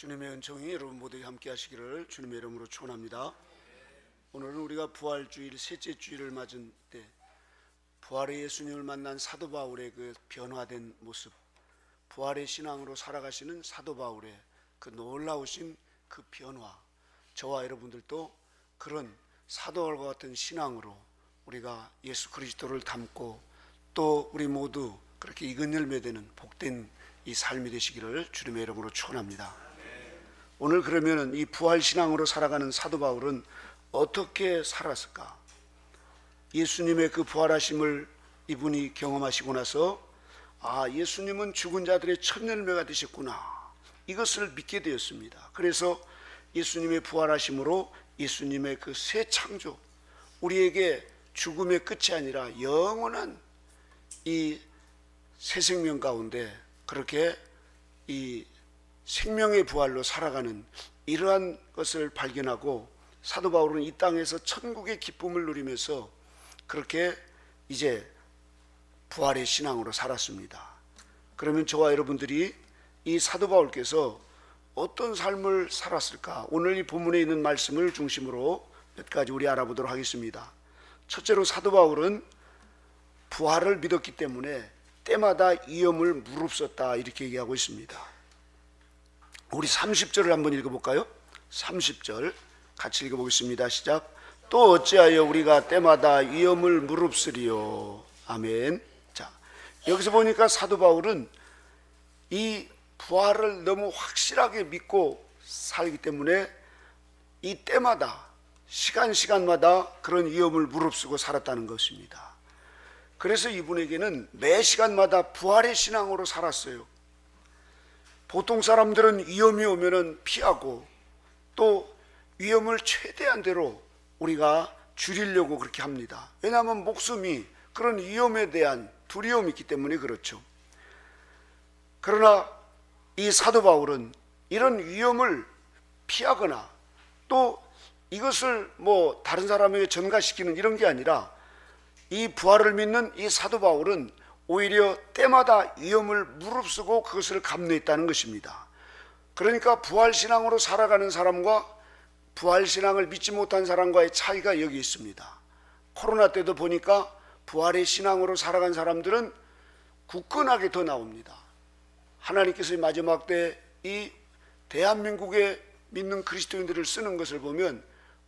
주님의 은총이 여러분 모두에게 함께 하시기를 주님의 이름으로 축원합니다. 오늘은 우리가 부활주일 셋째 주일을 맞은 때 부활의 예수님을 만난 사도 바울의 그 변화된 모습, 부활의 신앙으로 살아가시는 사도 바울의 그 놀라우신 그 변화, 저와 여러분들도 그런 사도 바울과 같은 신앙으로 우리가 예수 그리스도를 닮고 또 우리 모두 그렇게 익은 열매 되는 복된 이 삶이 되시기를 주님의 이름으로 축원합니다. 오늘 그러면은 이 부활 신앙으로 살아가는 사도 바울은 어떻게 살았을까? 예수님의 그 부활하심을 이분이 경험하시고 나서 예수님은 죽은 자들의 첫 열매가 되셨구나, 이것을 믿게 되었습니다. 그래서 예수님의 부활하심으로 예수님의 그 새 창조, 우리에게 죽음의 끝이 아니라 영원한 이 새 생명 가운데 그렇게 이 생명의 부활로 살아가는 이러한 것을 발견하고 사도 바울은 이 땅에서 천국의 기쁨을 누리면서 그렇게 이제 부활의 신앙으로 살았습니다. 그러면 저와 여러분들이 이 사도 바울께서 어떤 삶을 살았을까? 오늘 이 본문에 있는 말씀을 중심으로 몇 가지 우리 알아보도록 하겠습니다. 첫째로 사도 바울은 부활을 믿었기 때문에 때마다 위험을 무릅썼다, 이렇게 얘기하고 있습니다. 우리 30절을 한번 읽어볼까요? 30절 같이 읽어보겠습니다. 시작. 또 어찌하여 우리가 때마다 위험을 무릅쓰리요. 아멘. 자, 여기서 보니까 사도 바울은 이 부활을 너무 확실하게 믿고 살기 때문에 이 때마다 시간마다 그런 위험을 무릅쓰고 살았다는 것입니다. 그래서 이분에게는 매 시간마다 부활의 신앙으로 살았어요. 보통 사람들은 위험이 오면은 피하고 또 위험을 최대한대로 우리가 줄이려고 그렇게 합니다. 왜냐하면 목숨이 그런 위험에 대한 두려움이 있기 때문에 그렇죠. 그러나 이 사도 바울은 이런 위험을 피하거나 또 이것을 다른 사람에게 전가시키는 이런 게 아니라 이 부활을 믿는 이 사도 바울은 오히려 때마다 위험을 무릅쓰고 그것을 감내했다는 것입니다. 그러니까 부활신앙으로 살아가는 사람과 부활신앙을 믿지 못한 사람과의 차이가 여기 있습니다. 코로나 때도 보니까 부활의 신앙으로 살아간 사람들은 굳건하게 더 나옵니다. 하나님께서 마지막 때 이 대한민국에 믿는 그리스도인들을 쓰는 것을 보면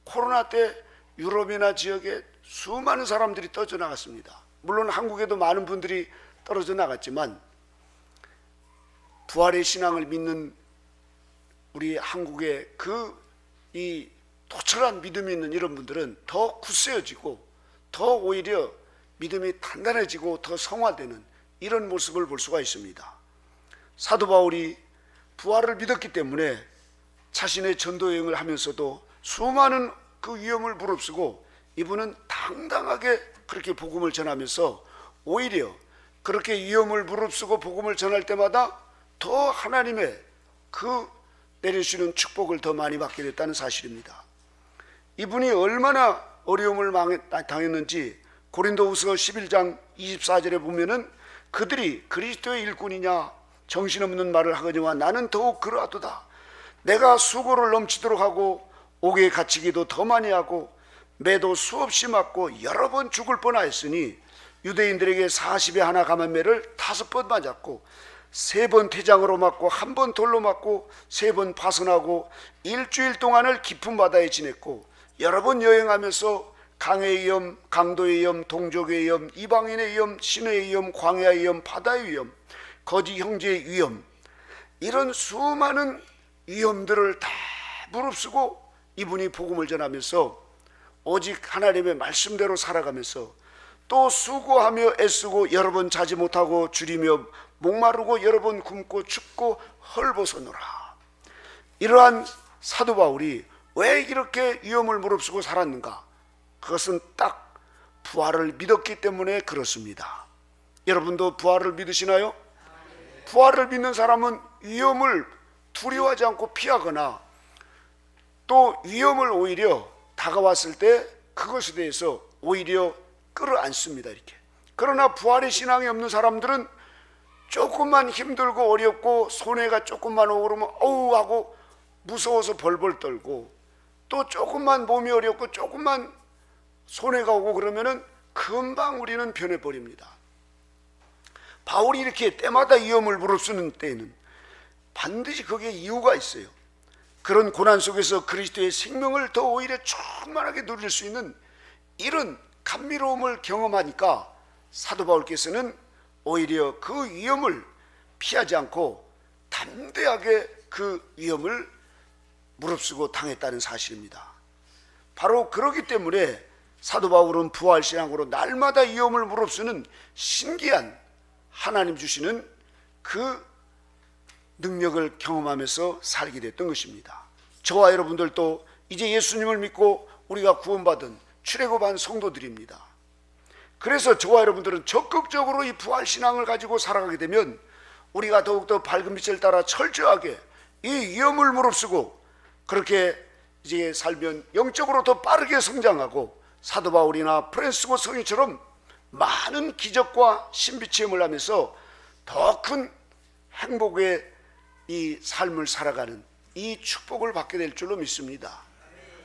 코로나 때 유럽이나 지역에 수많은 사람들이 떠져 나갔습니다. 물론 한국에도 많은 분들이 떨어져 나갔지만 부활의 신앙을 믿는 우리 한국의 이 도철한 믿음이 있는 이런 분들은 더 굳세어지고 더 오히려 믿음이 단단해지고 더 성화되는 이런 모습을 볼 수가 있습니다. 사도 바울이 부활을 믿었기 때문에 자신의 전도 여행을 하면서도 수많은 그 위험을 무릅쓰고 이분은 당당하게 그렇게 복음을 전하면서 오히려 그렇게 위험을 무릅쓰고 복음을 전할 때마다 더 하나님의 그 내려주시는 축복을 더 많이 받게 됐다는 사실입니다. 이분이 얼마나 어려움을 당했는지 고린도후서 11장 24절에 보면은 그들이 그리스도의 일꾼이냐 정신없는 말을 하거니와 나는 더욱 그러하도다. 내가 수고를 넘치도록 하고 옥에 갇히기도 더 많이 하고 매도 수없이 맞고 여러 번 죽을 뻔하였으니 유대인들에게 40에 하나 감한매를 5번 맞았고 3번 퇴장으로 맞고 1번 돌로 맞고 3번 파선하고 일주일 동안을 깊은 바다에 지냈고 여러 번 여행하면서 강의 위험, 강도의 위험, 동족의 위험, 이방인의 위험, 신의 위험, 광야의 위험, 바다의 위험, 거지 형제의 위험, 이런 수많은 위험들을 다 무릅쓰고 이분이 복음을 전하면서 오직 하나님의 말씀대로 살아가면서 또 수고하며 애쓰고 여러 번 자지 못하고 줄이며 목마르고 여러 번 굶고 춥고 헐벗어노라. 이러한 사도 바울이 왜 이렇게 위험을 무릅쓰고 살았는가? 그것은 딱 부활을 믿었기 때문에 그렇습니다. 여러분도 부활을 믿으시나요? 부활을 믿는 사람은 위험을 두려워하지 않고 피하거나 또 위험을 오히려 다가왔을 때 그것에 대해서 오히려 끌어안습니다. 이렇게. 그러나 부활의 신앙이 없는 사람들은 조금만 힘들고 어렵고 손해가 조금만 오르면 어우 하고 무서워서 벌벌 떨고, 또 조금만 몸이 어렵고 조금만 손해가 오고 그러면은 금방 우리는 변해버립니다. 바울이 이렇게 때마다 위험을 무릅쓰는 때에는 반드시 거기에 이유가 있어요. 그런 고난 속에서 그리스도의 생명을 더 오히려 충만하게 누릴 수 있는 이런 감미로움을 경험하니까 사도 바울께서는 오히려 그 위험을 피하지 않고 담대하게 그 위험을 무릅쓰고 당했다는 사실입니다. 바로 그렇기 때문에 사도 바울은 부활신앙으로 날마다 위험을 무릅쓰는 신기한 하나님 주시는 그 능력을 경험하면서 살게 됐던 것입니다. 저와 여러분들도 이제 예수님을 믿고 우리가 구원받은 출애굽한 성도들입니다. 그래서 저와 여러분들은 적극적으로 이 부활신앙을 가지고 살아가게 되면 우리가 더욱더 밝은 빛을 따라 철저하게 이 위험을 무릅쓰고 그렇게 이제 살면 영적으로 더 빠르게 성장하고 사도 바울이나 프란시스코 성인처럼 많은 기적과 신비체험을 하면서 더 큰 행복의 이 삶을 살아가는 이 축복을 받게 될 줄로 믿습니다.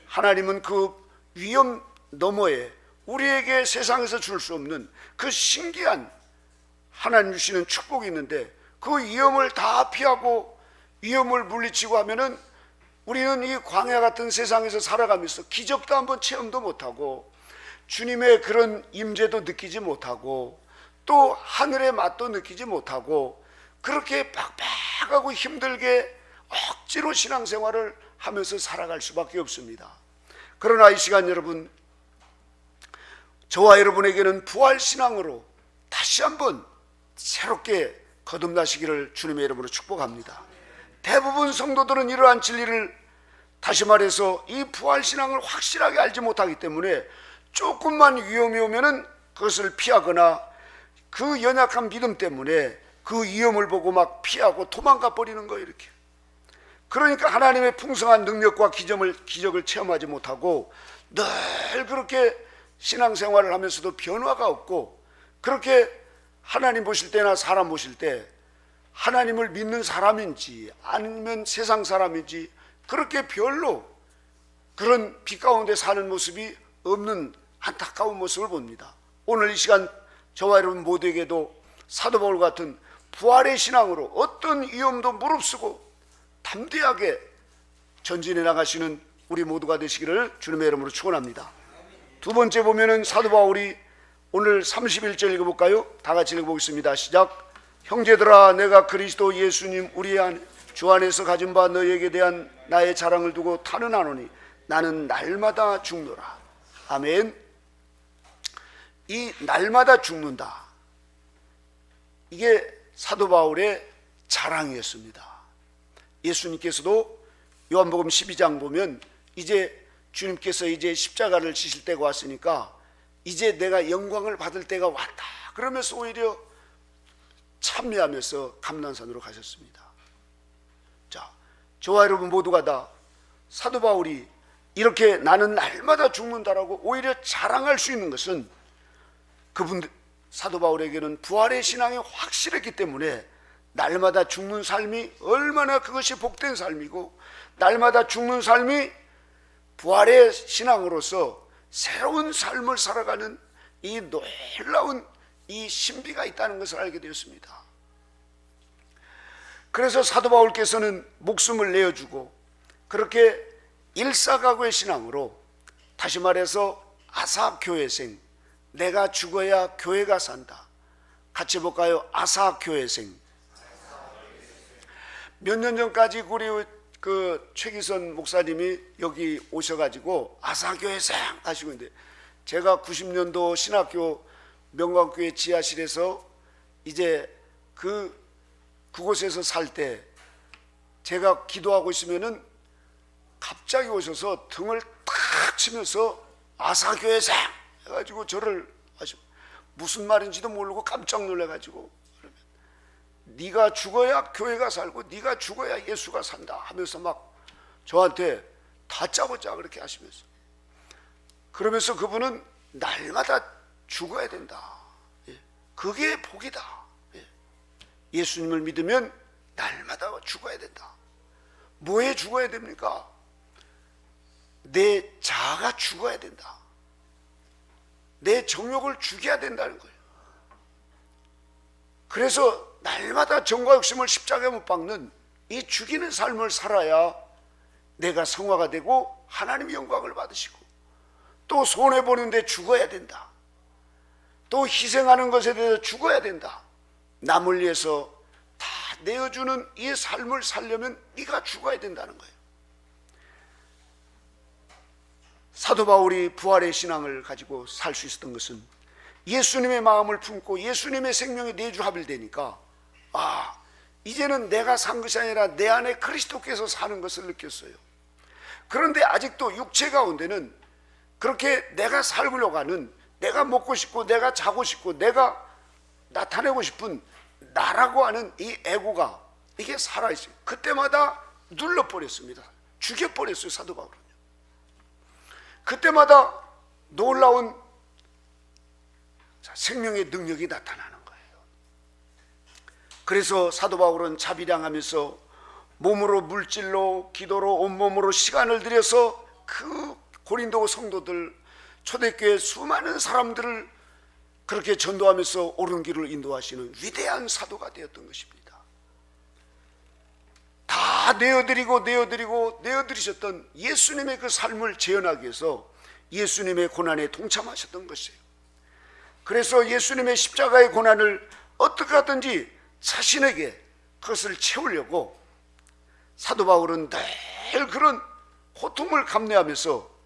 하나님은 그 위험 너머에 우리에게 세상에서 줄 수 없는 그 신기한 하나님 주시는 축복이 있는데, 그 위험을 다 피하고 위험을 물리치고 하면은 우리는 이 광야 같은 세상에서 살아가면서 기적도 한번 체험도 못하고 주님의 그런 임재도 느끼지 못하고 또 하늘의 맛도 느끼지 못하고 그렇게 빡빡하고 힘들게 억지로 신앙생활을 하면서 살아갈 수밖에 없습니다. 그러나 이 시간 여러분, 저와 여러분에게는 부활신앙으로 다시 한번 새롭게 거듭나시기를 주님의 이름으로 축복합니다. 대부분 성도들은 이러한 진리를, 다시 말해서 이 부활신앙을 확실하게 알지 못하기 때문에 조금만 위험이 오면은 그것을 피하거나 그 연약한 믿음 때문에 그 위험을 보고 막 피하고 도망가 버리는 거예요. 이렇게. 그러니까 하나님의 풍성한 능력과 기적을 체험하지 못하고 늘 그렇게 신앙생활을 하면서도 변화가 없고, 그렇게 하나님 보실 때나 사람 보실 때 하나님을 믿는 사람인지 아니면 세상 사람인지 그렇게 별로 그런 빛 가운데 사는 모습이 없는 안타까운 모습을 봅니다. 오늘 이 시간 저와 여러분 모두에게도 사도 바울 같은 부활의 신앙으로 어떤 위험도 무릅쓰고 담대하게 전진해 나가시는 우리 모두가 되시기를 주님의 이름으로 축원합니다. 두 번째 보면은 사도 바울이 오늘 31절 읽어볼까요? 다 같이 읽어보겠습니다. 시작. 형제들아, 내가 그리스도 예수님 우리 주 안에서 가진 바 너희에게 대한 나의 자랑을 두고 탄원하노니 나는 날마다 죽노라. 아멘. 이 날마다 죽는다, 이게 사도 바울의 자랑이었습니다. 예수님께서도 요한복음 12장 보면 이제 주님께서 이제 십자가를 지실 때가 왔으니까 이제 내가 영광을 받을 때가 왔다 그러면서 오히려 참여하면서 감난산으로 가셨습니다. 자, 저와 여러분 모두가 다 사도 바울이 이렇게 나는 날마다 죽는다라고 오히려 자랑할 수 있는 것은 그분들 사도 바울에게는 부활의 신앙이 확실했기 때문에 날마다 죽는 삶이 얼마나 그것이 복된 삶이고, 날마다 죽는 삶이 부활의 신앙으로서 새로운 삶을 살아가는 이 놀라운 이 신비가 있다는 것을 알게 되었습니다. 그래서 사도 바울께서는 목숨을 내어주고 그렇게 일사각오의 신앙으로, 다시 말해서 아사교회생, 내가 죽어야 교회가 산다. 같이 볼까요? 아사교회생. 몇 년 전까지 우리 그 최기선 목사님이 여기 오셔가지고 아사교회생 하시고 있는데, 제가 90년도 신학교 명광교회 지하실에서 이제 그곳에서 살 때 제가 기도하고 있으면은 갑자기 오셔서 등을 탁 치면서 아사교회생 해가지고 저를 무슨 말인지도 모르고 깜짝 놀래가지고, 네가 죽어야 교회가 살고 네가 죽어야 예수가 산다 하면서 막 저한테 다짜고짜 그렇게 하시면서, 그러면서 그분은 날마다 죽어야 된다, 그게 복이다, 예수님을 믿으면 날마다 죽어야 된다. 뭐에 죽어야 됩니까? 내 자아가 죽어야 된다. 내 정욕을 죽여야 된다는 거예요. 그래서 날마다 정과 욕심을 십자가에 못 박는 이 죽이는 삶을 살아야 내가 성화가 되고 하나님의 영광을 받으시고, 또 손해보는데 죽어야 된다. 또 희생하는 것에 대해서 죽어야 된다. 남을 위해서 다 내어주는 이 삶을 살려면 네가 죽어야 된다는 거예요. 사도 바울이 부활의 신앙을 가지고 살 수 있었던 것은 예수님의 마음을 품고 예수님의 생명에 내주합일되니까, 이제는 내가 산 것이 아니라 내 안에 그리스도께서 사는 것을 느꼈어요. 그런데 아직도 육체 가운데는 그렇게 내가 살려고 하는, 내가 먹고 싶고 내가 자고 싶고 내가 나타내고 싶은 나라고 하는 이 에고가 이게 살아있어요. 그때마다 눌러버렸습니다. 죽여버렸어요, 사도 바울은요. 그때마다 놀라운 생명의 능력이 나타나는 거예요. 그래서 사도 바울은 자비량하면서 몸으로, 물질로, 기도로, 온몸으로 시간을 들여서 그 고린도 성도들, 초대교회 수많은 사람들을 그렇게 전도하면서 옳은 길을 인도하시는 위대한 사도가 되었던 것입니다. 다 내어드리셨던 예수님의 그 삶을 재현하기 위해서 예수님의 고난에 동참하셨던 것이에요. 그래서 예수님의 십자가의 고난을 어떻게 하든지 자신에게 그것을 채우려고 사도 바울은 늘 그런 고통을 감내하면서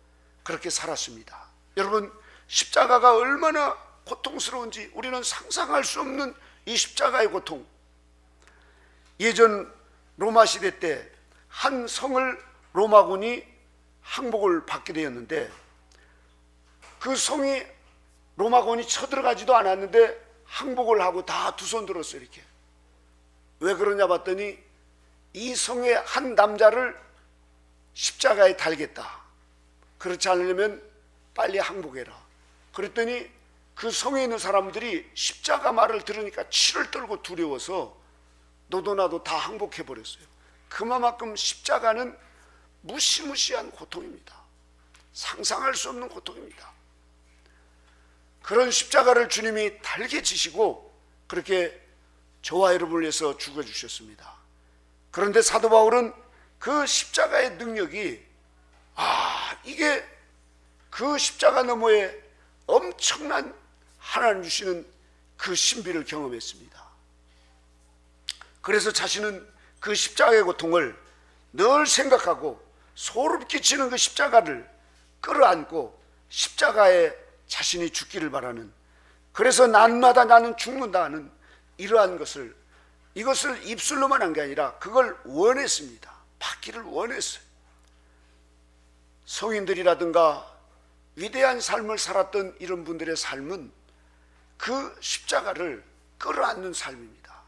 그렇게 살았습니다. 여러분, 십자가가 얼마나 고통스러운지 우리는 상상할 수 없는 이 십자가의 고통. 예전 로마 시대 때 한 성을 로마군이 항복을 받게 되었는데, 그 성이 로마군이 쳐들어가지도 않았는데 항복을 하고 다 두 손 들었어요. 이렇게. 왜 그러냐 봤더니 이 성의 한 남자를 십자가에 달겠다. 그렇지 않으려면 빨리 항복해라. 그랬더니 그 성에 있는 사람들이 십자가 말을 들으니까 치를 떨고 두려워서 너도 나도 다 항복해버렸어요. 그만큼 십자가는 무시무시한 고통입니다. 상상할 수 없는 고통입니다. 그런 십자가를 주님이 달게 지시고 그렇게 저와 여러분을 위해서 죽어주셨습니다. 그런데 사도 바울은 그 십자가의 능력이, 이게 그 십자가 너머에 엄청난 하나님 주시는 그 신비를 경험했습니다. 그래서 자신은 그 십자가의 고통을 늘 생각하고 소름 끼치는 그 십자가를 끌어안고 십자가에 자신이 죽기를 바라는, 그래서 날마다 나는 죽는다 하는 이러한 것을, 이것을 입술로만 한 게 아니라 그걸 원했습니다. 받기를 원했어요. 성인들이라든가 위대한 삶을 살았던 이런 분들의 삶은 그 십자가를 끌어안는 삶입니다.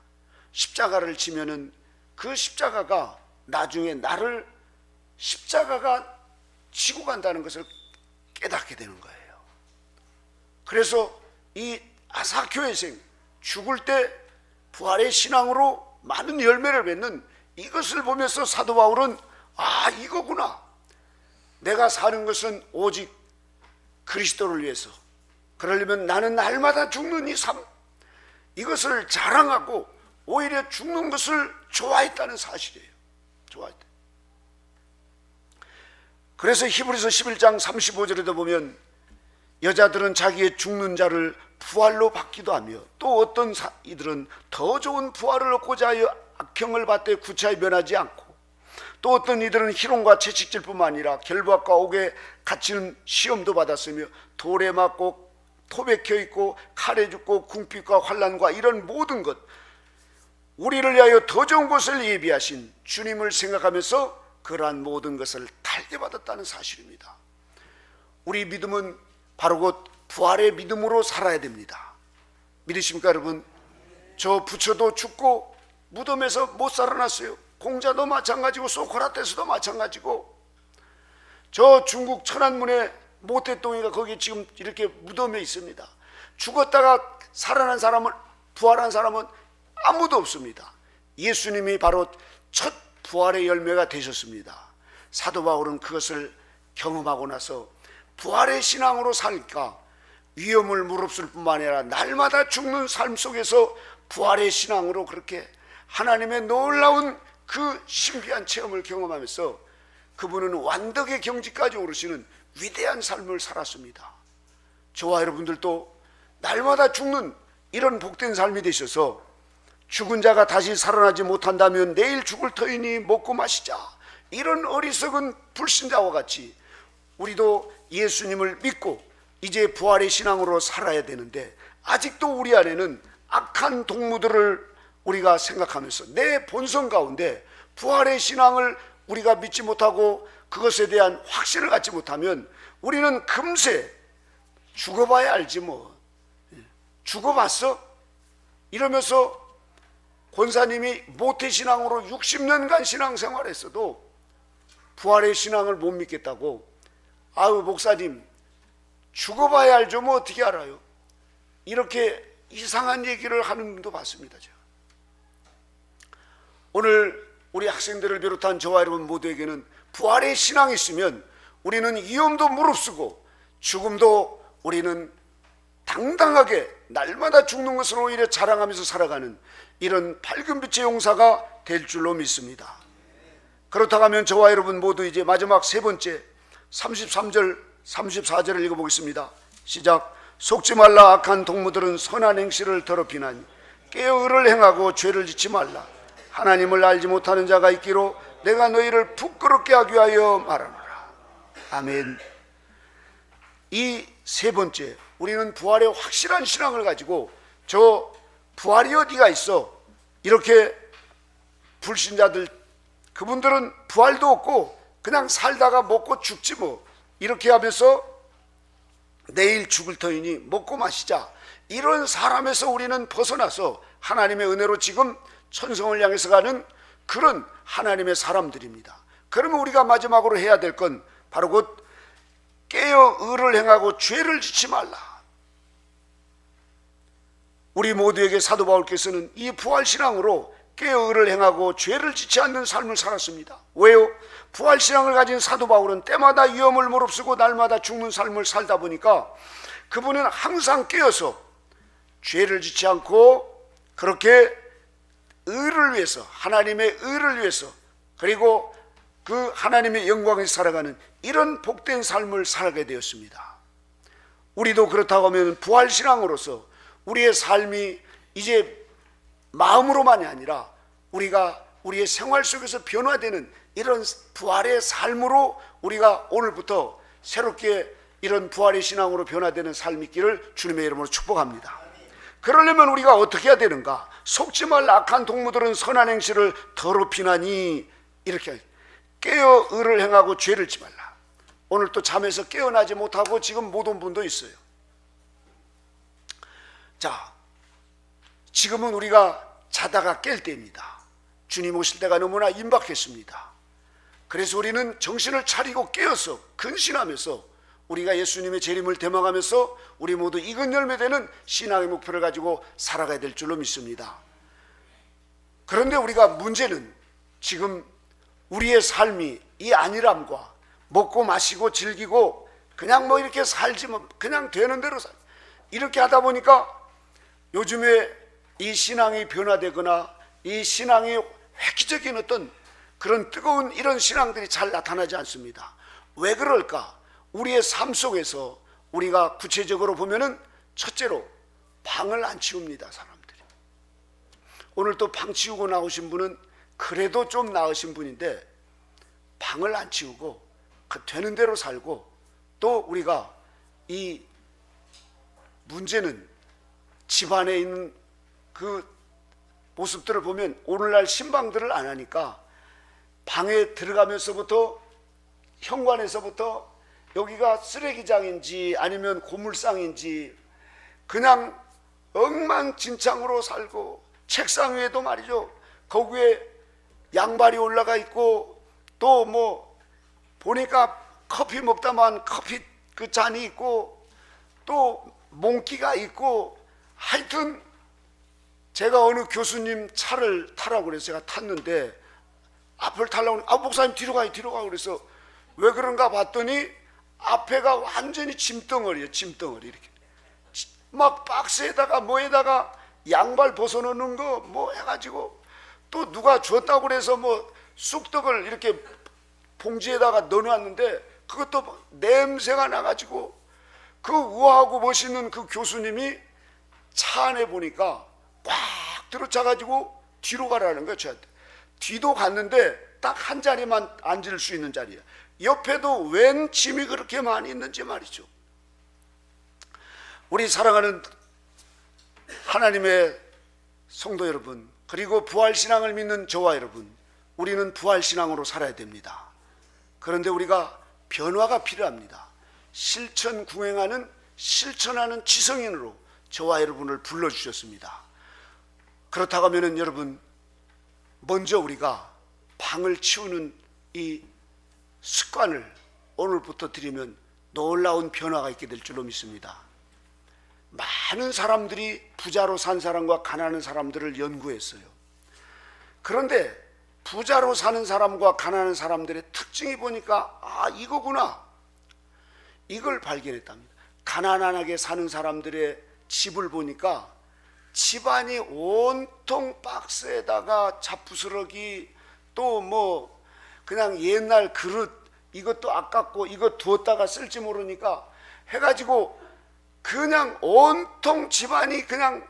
십자가를 지면은 그 십자가가 나중에 나를 십자가가 지고 간다는 것을 깨닫게 되는 거예요. 그래서 이 아사교회생, 죽을 때 부활의 신앙으로 많은 열매를 맺는 이것을 보면서 사도 바울은 이거구나. 내가 사는 것은 오직 그리스도를 위해서, 그러려면 나는 날마다 죽는 이 삶, 이것을 자랑하고 오히려 죽는 것을 좋아했다는 사실이에요. 좋아했다. 그래서 히브리서 11장 35절에도 보면 여자들은 자기의 죽는 자를 부활로 받기도 하며, 또 어떤 이들은 더 좋은 부활을 얻고자 하여 악형을 받되 구차히 면하지 않고, 또 어떤 이들은 희롱과 채찍질뿐만 아니라 결박과 옥에 갇히는 시험도 받았으며 돌에 맞고 토백혀 있고 칼에 죽고 궁핍과 환난과 이런 모든 것, 우리를 위하여 더 좋은 것을 예비하신 주님을 생각하면서 그러한 모든 것을 달게 받았다는 사실입니다. 우리 믿음은 바로 곧 부활의 믿음으로 살아야 됩니다. 믿으십니까 여러분? 저 부처도 죽고 무덤에서 못 살아났어요. 공자도 마찬가지고 소크라테스도 마찬가지고, 저 중국 천안문에 모태똥이가 거기 지금 이렇게 무덤에 있습니다. 죽었다가 살아난 사람은, 부활한 사람은 아무도 없습니다. 예수님이 바로 첫 부활의 열매가 되셨습니다. 사도 바울은 그것을 경험하고 나서 부활의 신앙으로 살까, 위험을 무릅쓸 뿐만 아니라 날마다 죽는 삶 속에서 부활의 신앙으로 그렇게 하나님의 놀라운 그 신비한 체험을 경험하면서 그분은 완덕의 경지까지 오르시는 위대한 삶을 살았습니다. 저와 여러분들도 날마다 죽는 이런 복된 삶이 되셔서 죽은 자가 다시 살아나지 못한다면 내일 죽을 터이니 먹고 마시자, 이런 어리석은 불신자와 같이 우리도 예수님을 믿고 이제 부활의 신앙으로 살아야 되는데, 아직도 우리 안에는 악한 동무들을 우리가 생각하면서 내 본성 가운데 부활의 신앙을 우리가 믿지 못하고 그것에 대한 확신을 갖지 못하면 우리는 금세 죽어봐야 알지 뭐, 죽어봤어? 이러면서 권사님이 모태신앙으로 60년간 신앙생활했어도 부활의 신앙을 못 믿겠다고, 아유 목사님 죽어봐야 알죠 뭐 어떻게 알아요? 이렇게 이상한 얘기를 하는 분도 봤습니다. 제가 오늘 우리 학생들을 비롯한 저와 여러분 모두에게는 부활의 신앙이 있으면 우리는 위험도 무릅쓰고 죽음도 우리는 당당하게 날마다 죽는 것으로 오히려 자랑하면서 살아가는 이런 밝은 빛의 용사가 될 줄로 믿습니다. 그렇다고 하면 저와 여러분 모두 이제 마지막 세 번째 33절 34절을 읽어보겠습니다. 시작. 속지 말라. 악한 동무들은 선한 행실을 더럽히나니 깨어 의를 행하고 죄를 짓지 말라. 하나님을 알지 못하는 자가 있기로 내가 너희를 부끄럽게 하기 위하여 말하노라. 아멘. 이 세 번째, 우리는 부활의 확실한 신앙을 가지고 저 부활이 어디가 있어, 이렇게 불신자들, 그분들은 부활도 없고 그냥 살다가 먹고 죽지 뭐, 이렇게 하면서 내일 죽을 터이니 먹고 마시자, 이런 사람에서 우리는 벗어나서 하나님의 은혜로 지금 천성을 향해서 가는 그런 하나님의 사람들입니다. 그러면 우리가 마지막으로 해야 될 건 바로 곧 깨어 의를 행하고 죄를 짓지 말라. 우리 모두에게 사도 바울께서는 이 부활신앙으로 깨어 의를 행하고 죄를 짓지 않는 삶을 살았습니다. 왜요? 부활신앙을 가진 사도 바울은 때마다 위험을 무릅쓰고 날마다 죽는 삶을 살다 보니까 그분은 항상 깨어서 죄를 짓지 않고 그렇게 의를 위해서, 하나님의 의를 위해서, 그리고 그 하나님의 영광에서 살아가는 이런 복된 삶을 살게 되었습니다. 우리도 그렇다고 하면 부활신앙으로서 우리의 삶이 이제 마음으로만이 아니라 우리가 우리의 생활 속에서 변화되는 이런 부활의 삶으로 우리가 오늘부터 새롭게 이런 부활의 신앙으로 변화되는 삶이 있기를 주님의 이름으로 축복합니다. 그러려면 우리가 어떻게 해야 되는가? 속지 말라. 악한 동무들은 선한 행실을 더럽히나니, 이렇게 깨어 의를 행하고 죄를 짓지 말라. 오늘 또 잠에서 깨어나지 못하고 지금 못 온 분도 있어요. 자, 지금은 우리가 자다가 깰 때입니다. 주님 오실 때가 너무나 임박했습니다. 그래서 우리는 정신을 차리고 깨어서 근신하면서 우리가 예수님의 재림을 대망하면서 우리 모두 익은 열매 되는 신앙의 목표를 가지고 살아가야 될 줄로 믿습니다. 그런데 우리가 문제는 지금 우리의 삶이 이 안일함과 먹고 마시고 즐기고 그냥 뭐 이렇게 살지, 뭐 그냥 되는 대로 이렇게 하다 보니까 요즘에 이 신앙이 변화되거나 이 신앙이 획기적인 어떤 그런 뜨거운 이런 신앙들이 잘 나타나지 않습니다. 왜 그럴까? 우리의 삶 속에서 우리가 구체적으로 보면은 첫째로 방을 안 치웁니다. 사람들이. 오늘 또 방 치우고 나오신 분은 그래도 좀 나으신 분인데 방을 안 치우고 그 되는 대로 살고, 또 우리가 이 문제는 집안에 있는 그 모습들을 보면 오늘날 신방들을 안 하니까 방에 들어가면서부터 현관에서부터 여기가 쓰레기장인지 아니면 고물상인지 그냥 엉망진창으로 살고, 책상 위에도 말이죠, 거기에 양발이 올라가 있고, 또 뭐 보니까 커피 먹다만 커피 그 잔이 있고, 또 몽키가 있고, 하여튼 제가 어느 교수님 차를 타라고 그래서 제가 탔는데 앞을 타려고 목사님 뒤로 가요 뒤로 가요. 그래서 왜 그런가 봤더니 앞에가 완전히 짐덩어리예요. 짐덩어리. 이렇게 막 박스에다가 뭐에다가 양발 벗어놓는 거 뭐 해가지고, 또 누가 줬다고 그래서 뭐 쑥떡을 이렇게 봉지에다가 넣어놨는데 그것도 냄새가 나가지고, 그 우아하고 멋있는 그 교수님이 차 안에 보니까 꽉 들어차가지고 뒤로 가라는 거예요. 저한테. 뒤도 갔는데 딱 한 자리만 앉을 수 있는 자리야. 옆에도 웬 짐이 그렇게 많이 있는지 말이죠. 우리 사랑하는 하나님의 성도 여러분, 그리고 부활신앙을 믿는 저와 여러분, 우리는 부활신앙으로 살아야 됩니다. 그런데 우리가 변화가 필요합니다. 실천구행하는, 실천하는 지성인으로 저와 여러분을 불러주셨습니다. 그렇다고 하면 여러분, 먼저 우리가 방을 치우는 이 습관을 오늘부터 들이면 놀라운 변화가 있게 될 줄로 믿습니다. 많은 사람들이 부자로 산 사람과 가난한 사람들을 연구했어요. 그런데 부자로 사는 사람과 가난한 사람들의 특징이 보니까 이거구나, 이걸 발견했답니다. 가난하게 사는 사람들의 집을 보니까 집안이 온통 박스에다가 잡부스러기, 또 뭐 그냥 옛날 그릇, 이것도 아깝고 이거 두었다가 쓸지 모르니까 해가지고 그냥 온통 집안이 그냥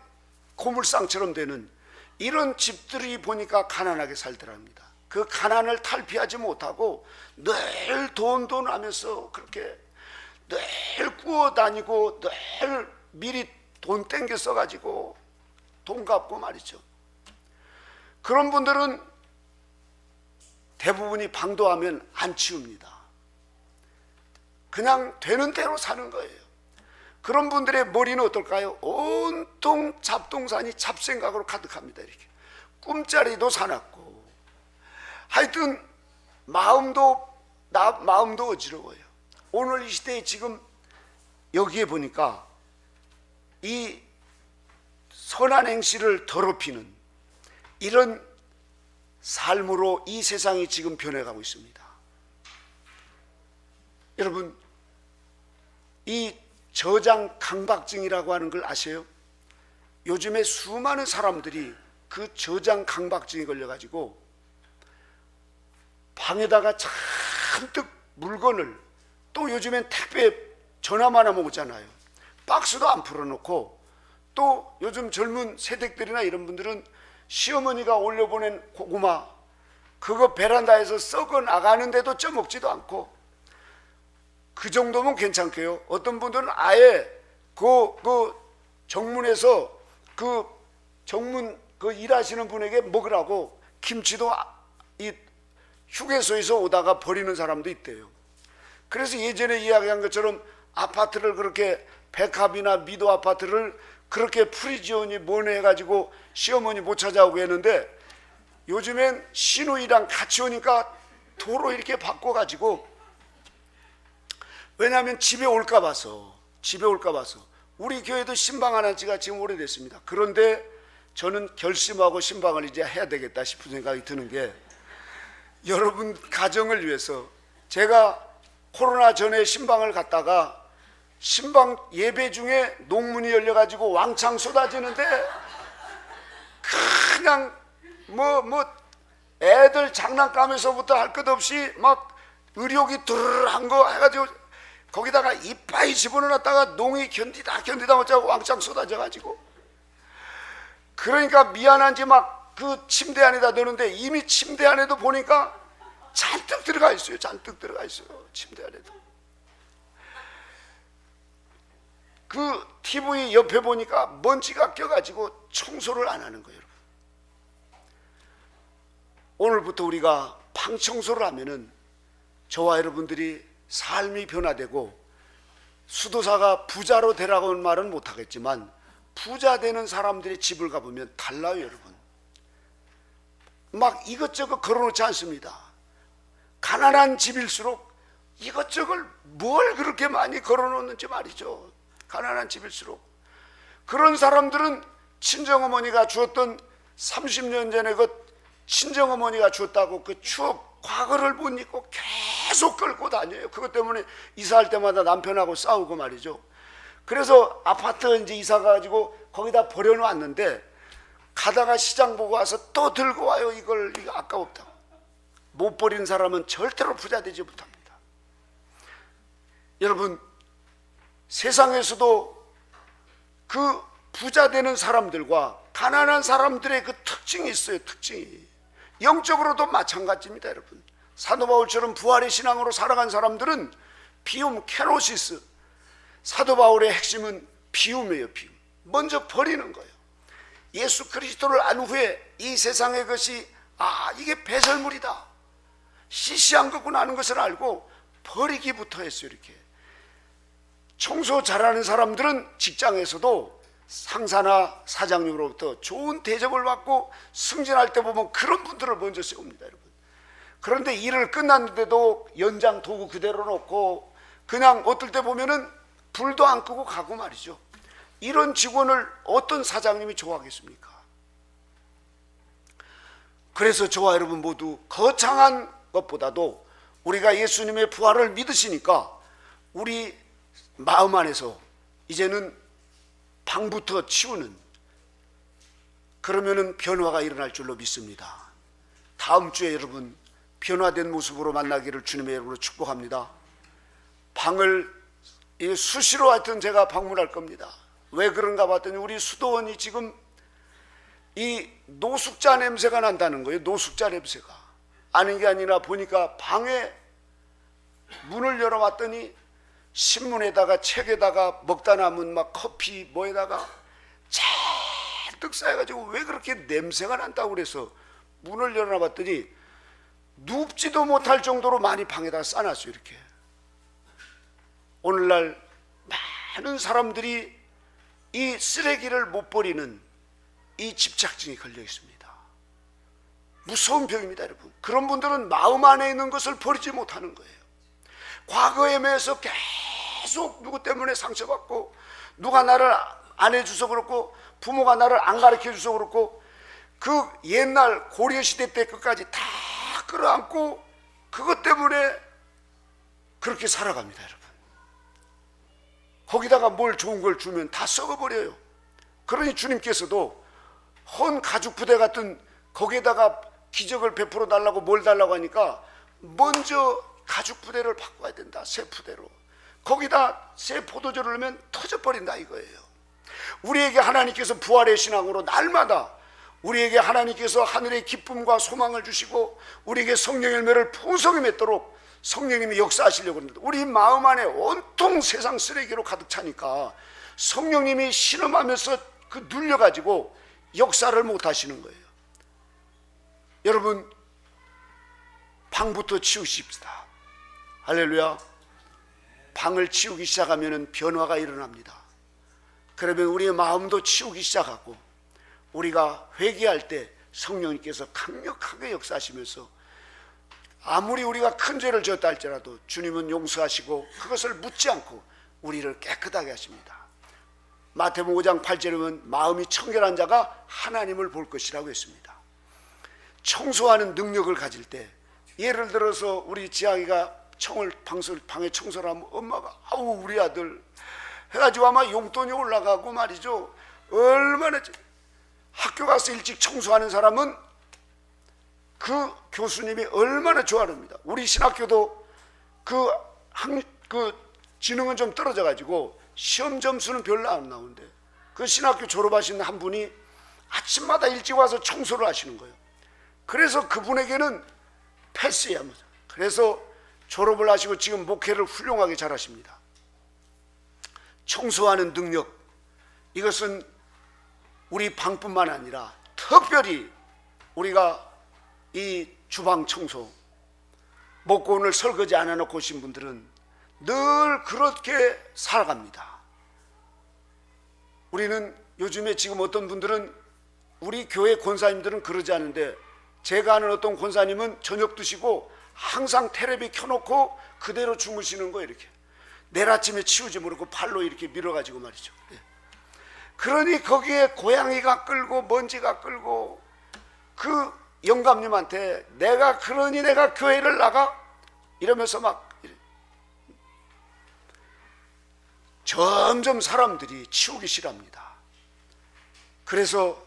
고물상처럼 되는 이런 집들이 보니까 가난하게 살더랍니다. 그 가난을 탈피하지 못하고 늘 돈 하면서 그렇게 늘 꾸어 다니고 늘 미리 돈 땡겨 써가지고 돈 갚고 말이죠. 그런 분들은 대부분이 방도하면 안 치웁니다. 그냥 되는 대로 사는 거예요. 그런 분들의 머리는 어떨까요? 온통 잡동사니 잡생각으로 가득합니다. 이렇게 꿈자리도 사납고, 하여튼 마음도 어지러워요. 오늘 이 시대에 지금 여기에 보니까 이 선한 행실을 더럽히는 이런 삶으로 이 세상이 지금 변해가고 있습니다. 여러분, 이 저장 강박증이라고 하는 걸 아세요? 요즘에 수많은 사람들이 그 저장 강박증에 걸려가지고 방에다가 잔뜩 물건을, 또 요즘엔 택배 전화만 하면 오잖아요. 박스도 안 풀어놓고, 또 요즘 젊은 세댁들이나 이런 분들은 시어머니가 올려보낸 고구마 그거 베란다에서 썩어 나가는데도 쪄먹지도 않고, 그 정도면 괜찮게요. 어떤 분들은 아예 그 정문에서 그 정문 그 일하시는 분에게 먹으라고 김치도 이 휴게소에서 오다가 버리는 사람도 있대요. 그래서 예전에 이야기한 것처럼 아파트를 그렇게, 백합이나 미도 아파트를 그렇게 프리지온이 뭐네 해가지고 시어머니 못 찾아오게 했는데, 요즘엔 시누이랑 같이 오니까 도로 이렇게 바꿔가지고, 왜냐하면 집에 올까 봐서. 우리 교회도 신방 안 한 지가 지금 오래됐습니다. 그런데 저는 결심하고 신방을 이제 해야 되겠다 싶은 생각이 드는 게, 여러분 가정을 위해서, 제가 코로나 전에 신방을 갔다가 신방 예배 중에 농문이 열려가지고 왕창 쏟아지는데, 그냥 뭐 애들 장난감에서부터 할 것 없이 막 의료기 드르르한 거 해가지고 거기다가 이빠이 집어넣었다가 농이 견디다 못하고 왕창 쏟아져가지고, 그러니까 미안한지 막 그 침대 안에다 넣는데 이미 침대 안에도 보니까 잔뜩 들어가 있어요. 침대 안에도. 그 TV 옆에 보니까 먼지가 껴가지고 청소를 안 하는 거예요. 오늘부터 우리가 방 청소를 하면은 저와 여러분들이 삶이 변화되고, 수도사가 부자로 되라고는 말은 못하겠지만 부자 되는 사람들의 집을 가보면 달라요. 여러분, 막 이것저것 걸어놓지 않습니다. 가난한 집일수록 이것저것 뭘 그렇게 많이 걸어놓는지 말이죠. 가난한 집일수록. 그런 사람들은 친정어머니가 주었던 30년 전에 그 친정어머니가 줬다고 그 추억 과거를 못 잊고 계속 끌고 다녀요. 그것 때문에 이사할 때마다 남편하고 싸우고 말이죠. 그래서 아파트 이제 이사 가지고 거기다 버려놓았는데 가다가 시장 보고 와서 또 들고 와요. 이거 아까웠다고. 못 버린 사람은 절대로 부자 되지 못합니다. 여러분, 세상에서도 그 부자 되는 사람들과 가난한 사람들의 그 특징이 있어요. 특징이 영적으로도 마찬가지입니다. 여러분, 사도 바울처럼 부활의 신앙으로 살아간 사람들은 비움, 케노시스. 사도 바울의 핵심은 비움이에요. 비움. 먼저 버리는 거예요. 예수 그리스도를 안 후에 이 세상의 것이 이게 배설물이다, 시시한 거구나 하는 것을 알고 버리기부터 했어요. 이렇게 청소 잘하는 사람들은 직장에서도 상사나 사장님으로부터 좋은 대접을 받고 승진할 때 보면 그런 분들을 먼저 세웁니다. 여러분, 그런데 일을 끝났는데도 연장 도구 그대로 놓고 그냥 어떨 때 보면은 불도 안 끄고 가고 말이죠. 이런 직원을 어떤 사장님이 좋아하겠습니까? 그래서 저와 여러분 모두 거창한 것보다도 우리가 예수님의 부활을 믿으시니까 우리 마음 안에서 이제는 방부터 치우는, 그러면은 변화가 일어날 줄로 믿습니다. 다음 주에 여러분 변화된 모습으로 만나기를 주님의 이름으로 축복합니다. 방을 수시로 하여튼 제가 방문할 겁니다. 왜 그런가 봤더니 우리 수도원이 지금 이 노숙자 냄새가 난다는 거예요. 노숙자 냄새가. 아는 게 아니라 보니까 방에 문을 열어봤더니 신문에다가 책에다가 먹다 남은 막 커피 뭐에다가 잔뜩 쌓여가지고 왜 그렇게 냄새가 난다고 그래서 문을 열어봤더니 눕지도 못할 정도로 많이 방에다가 싸놨어요. 이렇게. 오늘날 많은 사람들이 이 쓰레기를 못 버리는 이 집착증이 걸려 있습니다. 무서운 병입니다. 여러분, 그런 분들은 마음 안에 있는 것을 버리지 못하는 거예요. 과거에 매여서 계속 누구 때문에 상처받고, 누가 나를 안 해줘서 그렇고, 부모가 나를 안 가르쳐 줘서 그렇고, 그 옛날 고려시대 때 끝까지 다 끌어안고 그것 때문에 그렇게 살아갑니다. 여러분, 거기다가 뭘 좋은 걸 주면 다 썩어버려요. 그러니 주님께서도 헌 가죽 부대 같은 거기에다가 기적을 베풀어 달라고 뭘 달라고 하니까 먼저 가죽 부대를 바꿔야 된다. 새 부대로. 거기다 새 포도주를 넣으면 터져버린다 이거예요. 우리에게 하나님께서 부활의 신앙으로 날마다 우리에게 하나님께서 하늘의 기쁨과 소망을 주시고 우리에게 성령의 열매를 풍성히 맺도록 성령님이 역사하시려고 합니다. 우리 마음 안에 온통 세상 쓰레기로 가득 차니까 성령님이 신음하면서 그 눌려가지고 역사를 못 하시는 거예요. 여러분, 방부터 치우십시다. 할렐루야. 방을 치우기 시작하면 변화가 일어납니다. 그러면 우리의 마음도 치우기 시작하고 우리가 회개할 때 성령님께서 강력하게 역사하시면서 아무리 우리가 큰 죄를 지었다 할지라도 주님은 용서하시고 그것을 묻지 않고 우리를 깨끗하게 하십니다. 마태복음 5장 8절에 보면 마음이 청결한 자가 하나님을 볼 것이라고 했습니다. 청소하는 능력을 가질 때, 예를 들어서 우리 지아이가 방에 청소를 하면 엄마가 아우 우리 아들 해가지고 아마 용돈이 올라가고 말이죠. 얼마나 학교 가서 일찍 청소하는 사람은 그 교수님이 얼마나 좋아합니다. 우리 신학교도 그 지능은 좀 떨어져 가지고 시험 점수는 별로 안 나오는데 그 신학교 졸업하신 한 분이 아침마다 일찍 와서 청소를 하시는 거예요. 그래서 그분에게는 패스야. 그래서 졸업을 하시고 지금 목회를 훌륭하게 잘하십니다. 청소하는 능력, 이것은 우리 방뿐만 아니라 특별히 우리가 이 주방 청소, 먹고 오늘 설거지 안 해놓고 오신 분들은 늘 그렇게 살아갑니다. 우리는 요즘에 지금 어떤 분들은 우리 교회 권사님들은 그러지 않은데 제가 아는 어떤 권사님은 저녁 드시고 항상 텔레비 켜놓고 그대로 주무시는 거예요. 이렇게 내일 아침에 치우지 모르고 팔로 이렇게 밀어가지고 말이죠. 그러니 거기에 고양이가 끌고 먼지가 끌고 그 영감님한테 내가 그러니 내가 교회를 나가? 이러면서 막 점점 사람들이 치우기 싫어합니다. 그래서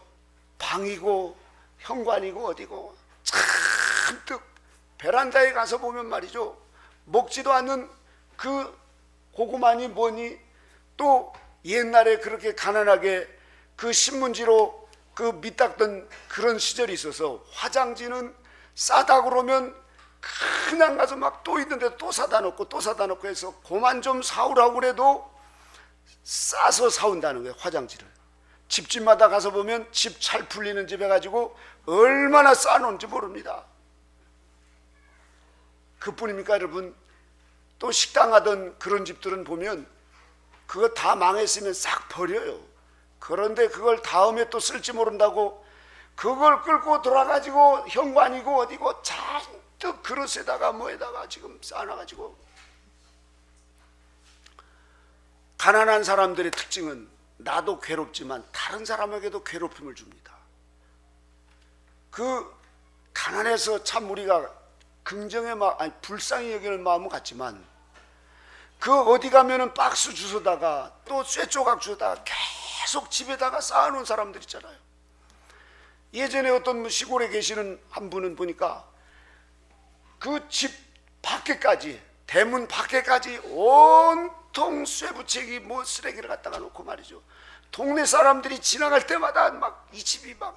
방이고 현관이고 어디고 잔뜩 베란다에 가서 보면 말이죠, 먹지도 않는 그 고구마니 뭐니, 또 옛날에 그렇게 가난하게 그 신문지로 그 밑닦던 그런 시절이 있어서 화장지는 싸다 그러면 그냥 가서 막 또 있는데 또 사다 놓고 또 사다 놓고 해서 그만 좀 사오라고 그래도 싸서 사온다는 거예요. 화장지를 집집마다 가서 보면 집 잘 풀리는 집에 가지고 얼마나 싸놓은지 모릅니다. 그뿐입니까 여러분? 또 식당 하던 그런 집들은 보면 그거 다 망했으면 싹 버려요. 그런데 그걸 다음에 또 쓸지 모른다고 그걸 끌고 돌아가지고 현관이고 어디고 잔뜩 그릇에다가 뭐에다가 지금 쌓아놔가지고. 가난한 사람들의 특징은 나도 괴롭지만 다른 사람에게도 괴롭힘을 줍니다. 그 가난해서 참 우리가 긍정의 마음, 아니 불쌍히 여기는 마음은 같지만 그 어디 가면은 박스 주워다가 또 쇠조각 주워다가 계속 집에다가 쌓아놓은 사람들 있잖아요. 예전에 어떤 시골에 계시는 한 분은 보니까 그 집 밖에까지, 대문 밖에까지 온통 쇠부채기 뭐 쓰레기를 갖다가 놓고 말이죠. 동네 사람들이 지나갈 때마다 막 이 집이 막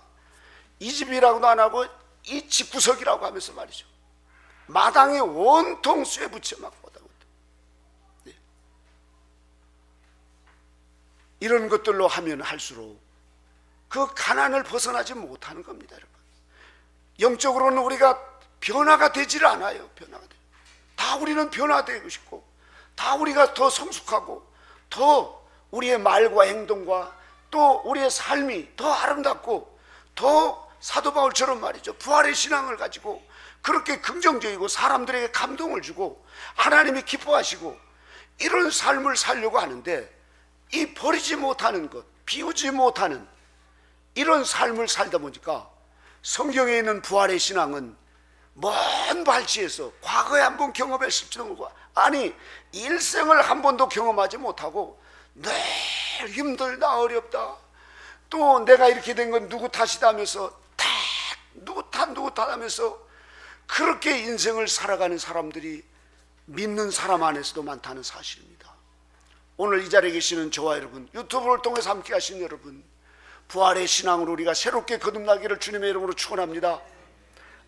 이 집이라고도 안 하고 이 집구석이라고 하면서 말이죠. 마당에 온통 쇠부채 막 보다. 네. 이런 것들로 하면 할수록 그 가난을 벗어나지 못하는 겁니다, 여러분. 영적으로는 우리가 변화가 되질 않아요. 변화가 돼요. 다 우리는 변화되고 싶고, 다 우리가 더 성숙하고, 더 우리의 말과 행동과 또 우리의 삶이 더 아름답고, 더 사도 바울처럼 말이죠, 부활의 신앙을 가지고 그렇게 긍정적이고 사람들에게 감동을 주고 하나님이 기뻐하시고 이런 삶을 살려고 하는데, 이 버리지 못하는 것, 비우지 못하는 이런 삶을 살다 보니까 성경에 있는 부활의 신앙은 먼 발치에서 과거에 한번 경험했을지도 모르고, 아니 일생을 한 번도 경험하지 못하고 늘 힘들다 어렵다, 또 내가 이렇게 된 건 누구 탓이다 하면서 다 누구 탓 하면서 그렇게 인생을 살아가는 사람들이 믿는 사람 안에서도 많다는 사실입니다. 오늘 이 자리에 계시는 저와 여러분, 유튜브를 통해서 함께 하신 여러분, 부활의 신앙으로 우리가 새롭게 거듭나기를 주님의 이름으로 축원합니다.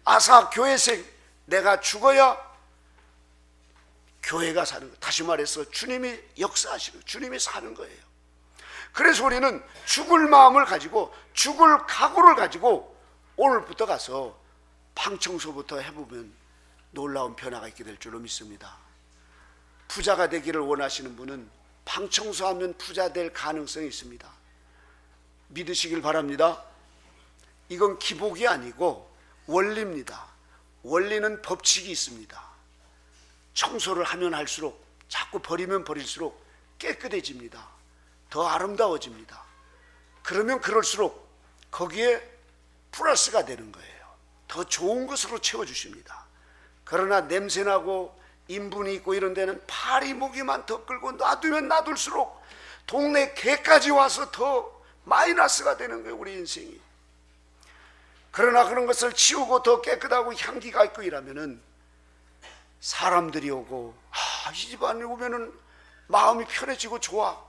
아사 교회생, 내가 죽어야 교회가 사는 거, 다시 말해서 주님이 역사하시는, 주님이 사는 거예요. 그래서 우리는 죽을 마음을 가지고, 죽을 각오를 가지고 오늘부터 가서 방 청소부터 해보면 놀라운 변화가 있게 될 줄로 믿습니다. 부자가 되기를 원하시는 분은 방 청소하면 부자 될 가능성이 있습니다. 믿으시길 바랍니다. 이건 기복이 아니고 원리입니다. 원리는 법칙이 있습니다. 청소를 하면 할수록, 자꾸 버리면 버릴수록 깨끗해집니다. 더 아름다워집니다. 그러면 그럴수록 거기에 플러스가 되는 거예요. 더 좋은 것으로 채워주십니다. 그러나 냄새나고 인분이 있고 이런 데는 파리 모기만 더 끌고 놔두면 놔둘수록 동네 개까지 와서 더 마이너스가 되는 거예요, 우리 인생이. 그러나 그런 것을 치우고 더 깨끗하고 향기가 있고 이러면은 사람들이 오고, 이 집안에 오면은 마음이 편해지고 좋아,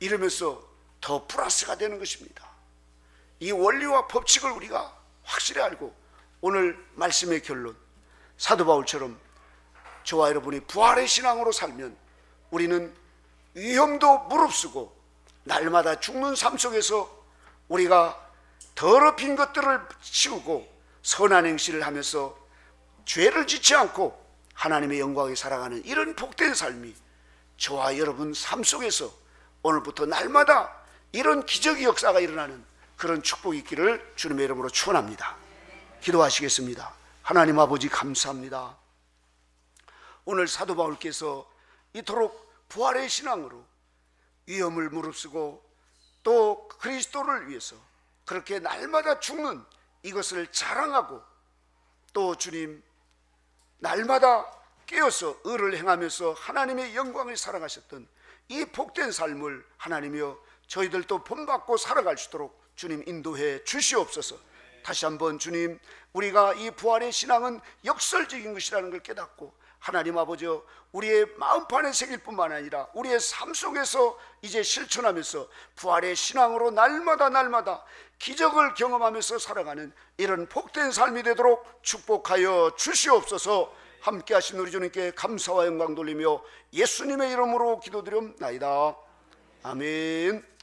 이러면서 더 플러스가 되는 것입니다. 이 원리와 법칙을 우리가 확실히 알고 오늘 말씀의 결론, 사도 바울처럼 저와 여러분이 부활의 신앙으로 살면 우리는 위험도 무릅쓰고 날마다 죽는 삶 속에서 우리가 더럽힌 것들을 치우고 선한 행실을 하면서 죄를 짓지 않고 하나님의 영광에 살아가는 이런 복된 삶이 저와 여러분 삶 속에서 오늘부터 날마다 이런 기적의 역사가 일어나는 그런 축복이 있기를 주님의 이름으로 축원합니다. 기도하시겠습니다. 하나님 아버지 감사합니다. 오늘 사도 바울께서 이토록 부활의 신앙으로 위험을 무릅쓰고 또 그리스도를 위해서 그렇게 날마다 죽는 이것을 자랑하고 또 주님 날마다 깨어서 의를 행하면서 하나님의 영광을 살아가셨던 이 복된 삶을 하나님이여 저희들도 본받고 살아갈 수 있도록 주님 인도해 주시옵소서. 다시 한번 주님, 우리가 이 부활의 신앙은 역설적인 것이라는 걸 깨닫고 하나님 아버지, 우리의 마음판에 새길 뿐만 아니라 우리의 삶 속에서 이제 실천하면서 부활의 신앙으로 날마다 기적을 경험하면서 살아가는 이런 복된 삶이 되도록 축복하여 주시옵소서. 함께 하신 우리 주님께 감사와 영광 돌리며 예수님의 이름으로 기도드리옵나이다. 아멘.